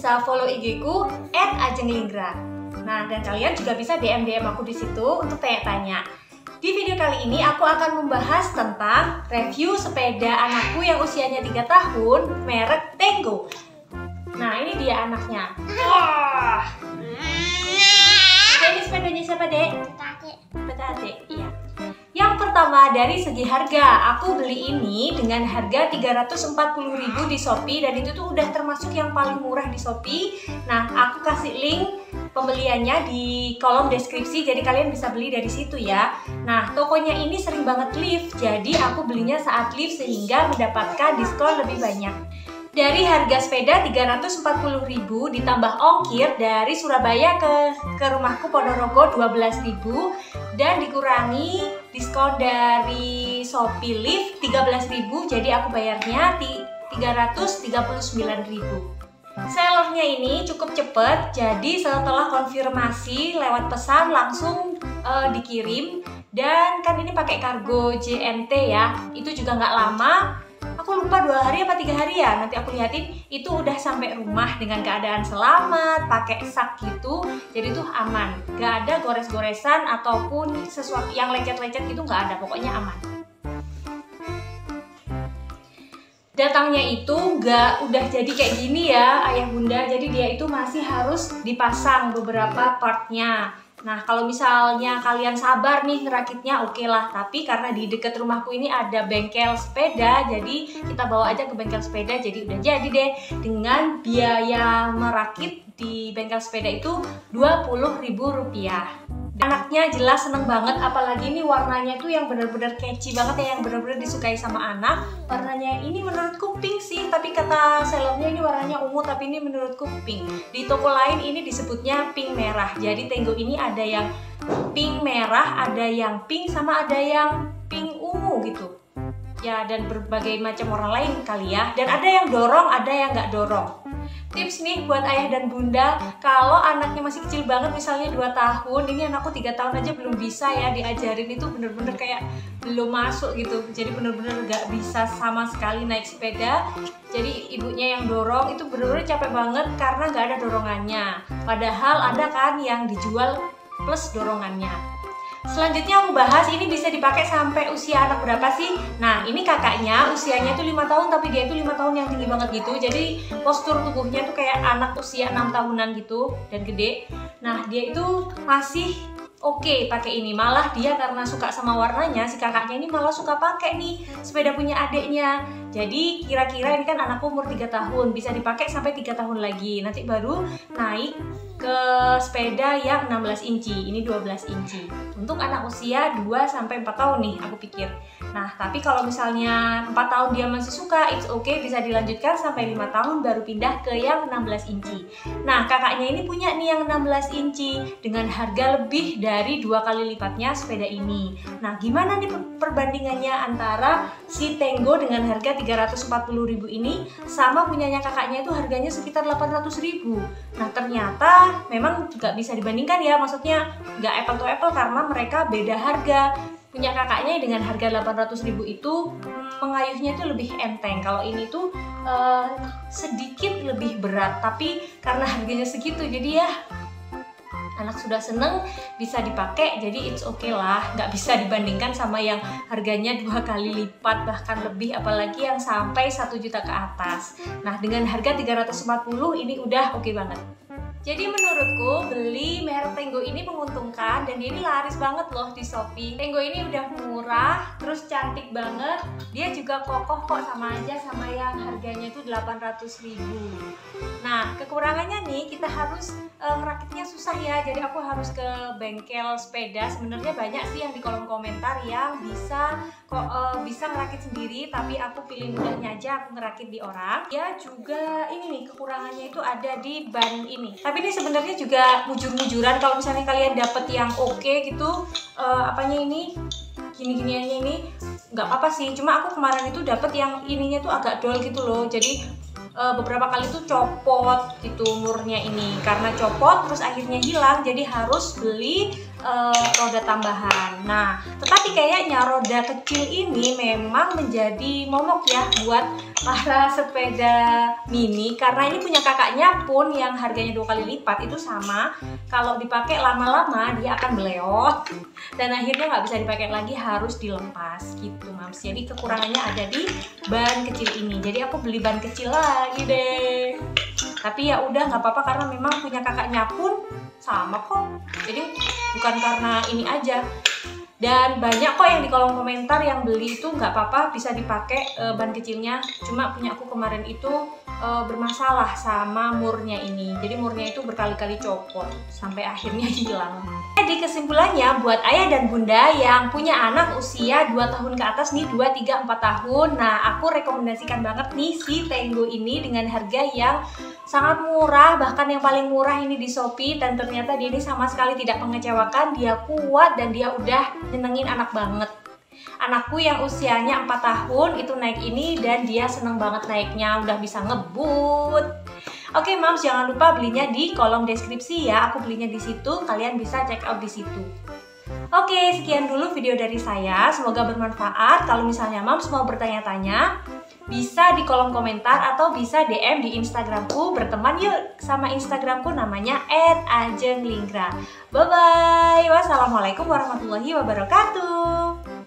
bisa follow IG ku @ajenglinggra. Nah, dan kalian juga bisa DM aku di situ untuk tanya-tanya. Di video kali ini aku akan membahas tentang review sepeda anakku yang usianya 3 tahun, merek Tenggo. Nah, ini dia anaknya. Wah. Ini sepedanya siapa, Dek? Adik. Iya. Yang pertama dari segi harga, aku beli ini dengan harga 340.000 di Shopee dan itu tuh udah termasuk yang paling murah di Shopee. Nah, aku kasih link pembeliannya di kolom deskripsi, jadi kalian bisa beli dari situ ya. Nah, tokonya ini sering banget live, jadi aku belinya saat live sehingga mendapatkan diskon lebih banyak. Dari harga sepeda 340.000 ditambah ongkir dari Surabaya ke rumahku Ponorogo 12.000 dan dikurangi diskon dari Shopee Live 13.000, jadi aku bayarnya 339.000. Sellernya ini cukup cepet, jadi setelah konfirmasi lewat pesan langsung dikirim. Dan kan ini pakai kargo JNT ya, itu juga nggak lama. Aku lupa 2 hari apa 3 hari ya, nanti aku liatin. Itu udah sampai rumah dengan keadaan selamat, pakai sak gitu, jadi tuh aman. Gak ada gores-goresan ataupun sesuatu yang lecet-lecet gitu, nggak ada, pokoknya aman. Datangnya itu nggak udah jadi kayak gini ya ayah bunda, jadi dia itu masih harus dipasang beberapa partnya. Nah, kalau misalnya kalian sabar nih ngerakitnya, oke lah. Tapi karena di dekat rumahku ini ada bengkel sepeda, jadi kita bawa aja ke bengkel sepeda, jadi udah jadi deh. Dengan biaya merakit di bengkel sepeda itu Rp20.000. Anaknya jelas seneng banget, apalagi ini warnanya tuh yang bener-bener catchy banget ya, yang bener-bener disukai sama anak. Warnanya ini menurutku pink sih, tapi kata sellernya ini warnanya ungu, tapi ini menurutku pink. Di toko lain ini disebutnya pink merah. Jadi Tenggo ini ada yang pink merah, ada yang pink, sama ada yang pink ungu gitu. Ya, dan berbagai macam warna lain kali ya. Dan ada yang dorong, ada yang nggak dorong. Tips nih buat ayah dan bunda, kalau anaknya masih kecil banget, misalnya 2 tahun, ini anakku 3 tahun aja belum bisa ya diajarin, itu bener-bener kayak belum masuk gitu. Jadi bener-bener gak bisa sama sekali naik sepeda. Jadi ibunya yang dorong, itu bener-bener capek banget karena gak ada dorongannya. Padahal ada kan yang dijual plus dorongannya. Selanjutnya aku bahas ini bisa dipakai sampai usia anak berapa sih? Nah, ini kakaknya usianya tuh 5 tahun, tapi dia itu 5 tahun yang tinggi banget gitu. Jadi postur tubuhnya tuh kayak anak usia 6 tahunan gitu dan gede. Nah, dia itu masih oke pakai ini. Malah dia karena suka sama warnanya, si kakaknya ini malah suka pakai nih sepeda punya adeknya. Jadi kira-kira ini kan anakku umur 3 tahun, bisa dipakai sampai 3 tahun lagi. Nanti baru naik ke sepeda yang 16 inci, ini 12 inci. Untuk anak usia 2-4 tahun nih aku pikir. Nah, tapi kalau misalnya 4 tahun dia masih suka, it's okay, bisa dilanjutkan sampai 5 tahun baru pindah ke yang 16 inci. Nah, kakaknya ini punya nih yang 16 inci dengan harga lebih dari 2 kali lipatnya sepeda ini. Nah, gimana nih perbandingannya antara si Tenggo dengan harga 340.000 ini sama punyanya kakaknya itu harganya sekitar 800.000. Nah, ternyata memang nggak bisa dibandingkan ya, maksudnya nggak apple to apple karena mereka beda harga. Punya kakaknya dengan harga 800.000 itu pengayuhnya itu lebih enteng. Kalau ini tuh sedikit lebih berat, tapi karena harganya segitu jadi ya anak sudah seneng bisa dipakai, jadi it's okay lah. Nggak bisa dibandingkan sama yang harganya 2 kali lipat bahkan lebih, apalagi yang sampai 1 juta ke atas. Nah, dengan harga 340 ini udah oke banget. Jadi menurutku beli merek Tenggo ini menguntungkan dan ini laris banget loh di Shopee. Tenggo ini udah murah, terus cantik banget. Dia juga kokoh kok, sama aja sama yang harganya itu 800.000. Nah, kekurangannya nih kita harus ngerakitnya susah ya. Jadi aku harus ke bengkel sepeda. Sebenarnya banyak sih yang di kolom komentar yang bisa ngerakit sendiri, tapi aku pilih mudahnya aja, aku ngerakit di orang. Ya juga ini nih kekurangannya itu ada di ban ini. Tapi ini sebenarnya juga mujur-mujuran. Kalau misalnya kalian dapet yang oke gitu, apanya ini, gini-giniannya ini nggak apa-apa sih. Cuma aku kemarin itu dapet yang ininya tuh agak dol gitu loh. Jadi beberapa kali tuh copot gitu murnya ini. Karena copot terus akhirnya hilang, jadi harus beli roda tambahan. Nah, tetapi kayaknya roda kecil ini memang menjadi momok ya buat para sepeda mini, karena ini punya kakaknya pun yang harganya 2 kali lipat itu sama. Kalau dipakai lama-lama dia akan beleot dan akhirnya nggak bisa dipakai lagi, harus dilepas gitu Mams. Jadi kekurangannya ada di ban kecil ini. Jadi aku beli ban kecil lagi deh. Tapi ya udah nggak apa-apa karena memang punya kakaknya pun sama kok. Jadi bukan karena ini aja. Dan banyak kok yang di kolom komentar yang beli itu nggak apa-apa, bisa dipakai ban kecilnya. Cuma punya aku kemarin itu bermasalah sama murnya ini. Jadi murnya itu berkali-kali copot sampai akhirnya hilang. Jadi kesimpulannya buat ayah dan bunda yang punya anak usia 2 tahun ke atas nih, 2, 3, 4 tahun. Nah, aku rekomendasikan banget nih si Tenggo ini dengan harga yang sangat murah, bahkan yang paling murah ini di Shopee, dan ternyata dia ini sama sekali tidak mengecewakan, dia kuat dan dia udah nyenengin anak banget. Anakku yang usianya 4 tahun itu naik ini dan dia seneng banget naiknya, udah bisa ngebut. Oke Mams, jangan lupa belinya di kolom deskripsi ya, aku belinya di situ, kalian bisa check out di situ. Oke, sekian dulu video dari saya, semoga bermanfaat. Kalau misalnya Mams mau bertanya-tanya, bisa di kolom komentar atau bisa DM di Instagramku, berteman yuk sama Instagramku namanya @ajenglinggra. Bye bye. Wassalamualaikum warahmatullahi wabarakatuh.